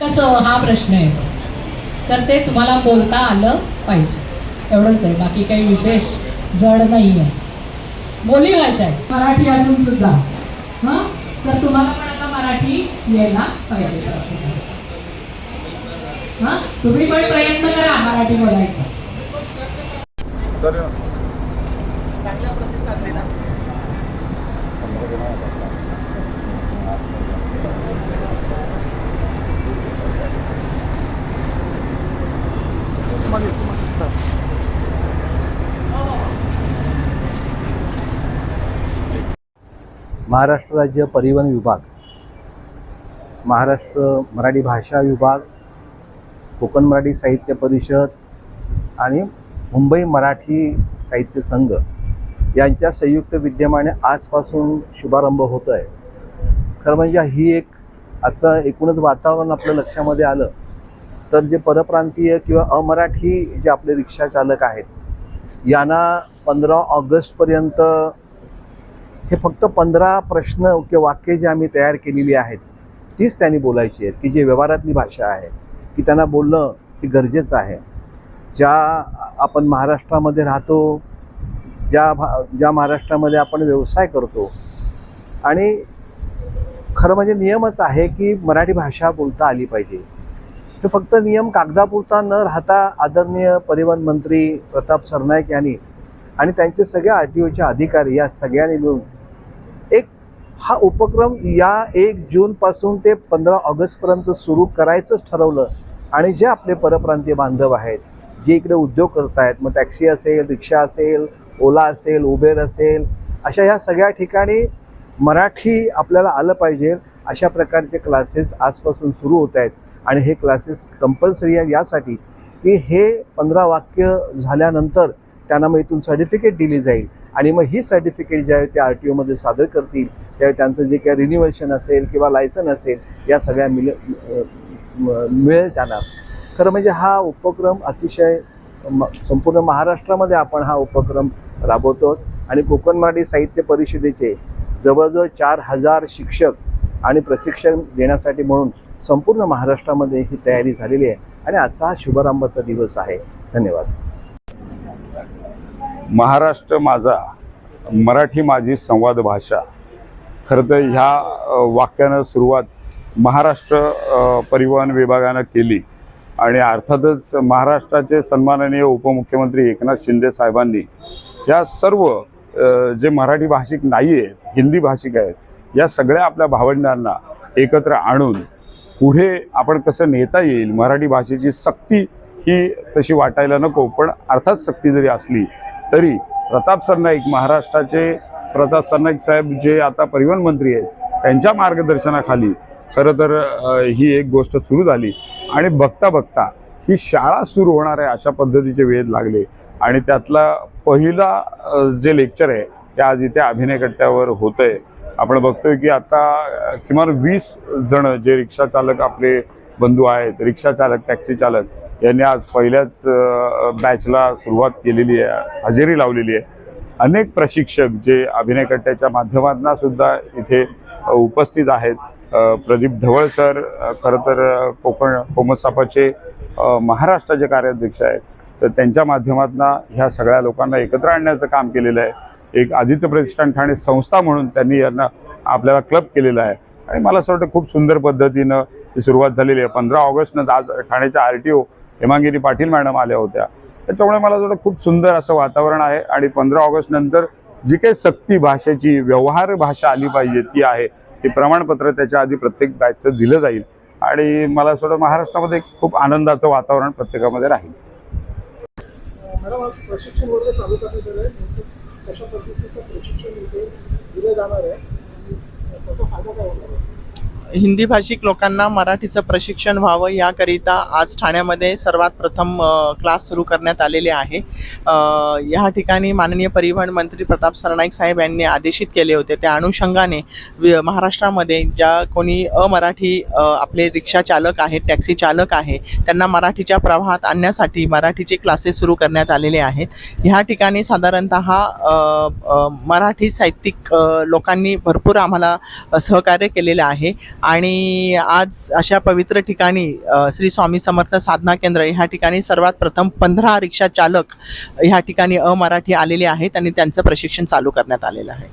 कसं हा प्रश्न येतो, तर ते तुम्हाला बोलता आलं पाहिजे, एवढंच आहे. बाकी काही विशेष जड नाही आहे. बोली भाषा आहे मराठी असून सुद्धा. हां, तर तुम्हाला पण आता मराठी यायला पाहिजे. हां, तुम्ही पण प्रयत्न करा मराठी बोलायचा. सर महाराष्ट्र राज्य परिवहन विभाग, महाराष्ट्र मराठी भाषा विभाग, कोकण मराठी साहित्य परिषद आणि मुंबई मराठी साहित्य संघ यांच्या संयुक्त विद्यमाने आजपासून शुभारंभ होतो आहे. खरं म्हणजे ही एक आजचं एकूणच वातावरण आपल्या लक्षामध्ये आलं तर जे परप्रांतीय किंवा अमराठी जे आपले रिक्षा चालक आहेत यांना 15 ऑगस्टपर्यंत हे फक्त 15 प्रश्न किंवा वाक्य जे आम्ही तयार केलेली आहेत तीच त्यांनी बोलायची आहेत, की जे व्यवहारातली भाषा आहे, की त्यांना बोलणं हे गरजेचं आहे. ज्या आपण महाराष्ट्रामध्ये राहतो, ज्या महाराष्ट्रामध्ये आपण व्यवसाय करतो, आणि खरं म्हणजे नियमच आहे की मराठी भाषा बोलता आली पाहिजे. ते फक्त नियम कागदापुरता न राहता आदरणीय परिवहन मंत्री प्रताप सरनाईक यांनी आणि त्यांचे सगळे RTOचे अधिकारी या सगळ्यांनी मिळून एक हा उपक्रम या 1 जूनपासून ते 15 ऑगस्टपर्यंत सुरू करायचंच ठरवलं. आणि जे आपले परप्रांतीय बांधव आहेत, जे इकडे उद्योग करत आहेत, मग टॅक्सी असेल, रिक्षा असेल, ओला असेल, उबेर असेल, अशा ह्या सगळ्या ठिकाणी मराठी आपल्याला आलं पाहिजे अशा प्रकारचे क्लासेस आजपासून सुरू होत आहेत. आणि हे क्लासेस कंपल्सरी आहे यासाठी की हे 15 वाक्य झाल्यानंतर त्यांना मग इथून सर्टिफिकेट दिली जाईल आणि मग ही सर्टिफिकेट जे आहे ते RTOमध्ये सादर करतील. त्यावेळी त्यांचं जे काही रिन्युवेशन असेल किंवा लायसन असेल या सगळ्या मिळेल त्यांना. खरं म्हणजे हा उपक्रम अतिशय संपूर्ण महाराष्ट्रामध्ये आपण हा उपक्रम राबवतो. आणि कोकण मराठी साहित्य परिषदेचे जवळजवळ 4000 शिक्षक आणि प्रशिक्षण देण्यासाठी म्हणून संपूर्ण महाराष्ट्रामध्ये ही तयारी झालेली आहे आणि आजचा हा शुभारंभाचा दिवस आहे. धन्यवाद. महाराष्ट्र माझा, मराठी माझी संवाद भाषा. खरं तर ह्या वाक्यानं सुरुवात महाराष्ट्र परिवहन विभागानं केली आणि अर्थातच महाराष्ट्राचे सन्माननीय उपमुख्यमंत्री एकनाथ शिंदे साहेबांनी या सर्व जे मराठी भाषिक नाही आहेत, हिंदी भाषिक आहेत, या सगळ्या आपल्या भावंडांना एकत्र आणून पुढे आपण कसं नेता येईल. मराठी भाषेची सक्ती ही तशी वाटायला नको, पण अर्थात सक्ती जरी असली तरी प्रताप सरनाईक, महाराष्ट्राचे प्रताप सरनाईक साहेब जे आता परिवहन मंत्री आहेत, त्यांच्या मार्गदर्शनाखाली खरं तर ही एक गोष्ट सुरू झाली आणि बघता बघता ही शाळा सुरू होणार आहे अशा पद्धतीचे वेध लागले. आणि त्यातला पहिला जे लेक्चर आहे ते आज इथे अभिनय कट्ट्यावर होतंय. आपण बघतोय की आता किमान 20 जण जे रिक्षा चालक आपले बंधू आहेत, रिक्षा चालक, टॅक्सी चालक, यांनी आज पहिल्याच बॅचला सुरुवात केलेली आहे, हजेरी लावलेली आहे. अनेक प्रशिक्षक जे अभिनय कट्ट्याच्या माध्यमातून सुद्धा इथे उपस्थित आहेत. प्रदीप ढवळ सर खरं तर कोकण कोमसापाचे महाराष्ट्राचे कार्याध्यक्ष आहेत, तर त्यांच्या माध्यमातून ह्या सगळ्या लोकांना एकत्र आणण्याचं काम केलेलं आहे. एक आदित्य प्रतिष्ठान ठाणे संस्था म्हणून त्यांनी यांना आपल्याला क्लब केलेला आहे आणि मला असं वाटतं खूप सुंदर पद्धतीनं ही सुरुवात झालेली आहे. 15 ऑगस्टनं आज ठाण्याच्या RTO हेमांगिनी पाटील मॅडम आल्या होत्या, त्याच्यामुळे मला असं वाटतं खूप सुंदर असं वातावरण आहे. आणि 15 ऑगस्ट नंतर जी काही सक्ती भाषेची व्यवहार भाषा आली पाहिजे ती आहे, ते प्रमाणपत्र त्याच्या आधी प्रत्येक बॅचचं दिलं जाईल आणि मला असं वाटतं महाराष्ट्रामध्ये खूप आनंदाचं वातावरण प्रत्येकामध्ये राहील. मॅडम, आज प्रशिक्षण वर्ग चालू करण्यात आलं आहे. कशा पद्धतीचं प्रशिक्षण इथे दिलं जाणार आहे आणि त्याचा फायदा काय होणार आहे? हिंदी भाषिक लोकांना मराठीचं प्रशिक्षण व्हावं याकरिता आज ठाण्यामध्ये सर्वात प्रथम क्लास सुरू करण्यात आलेले आहे. या ठिकाणी माननीय परिवहन मंत्री प्रताप सरनाईक साहेब यांनी आदेशित केले होते. त्या अनुषंगाने महाराष्ट्रामध्ये ज्या कोणी अमराठी आपले रिक्षा चालक आहेत, टॅक्सी चालक आहे, त्यांना मराठीच्या प्रवाहात आणण्यासाठी मराठीचे क्लासेस सुरू करण्यात आलेले आहेत. ह्या ठिकाणी साधारणतः मराठी साहित्यिक लोकांनी भरपूर आम्हाला सहकार्य केलेलं आहे. आणि आज अशा पवित्र ठिकाणी श्री स्वामी समर्थ साधना केंद्र ह्या ठिकाणी सर्वात प्रथम 15 रिक्षा चालक ह्या ठिकाणी अमराठी आलेले आहेत आणि त्यांचं प्रशिक्षण चालू करण्यात आलेलं आहे.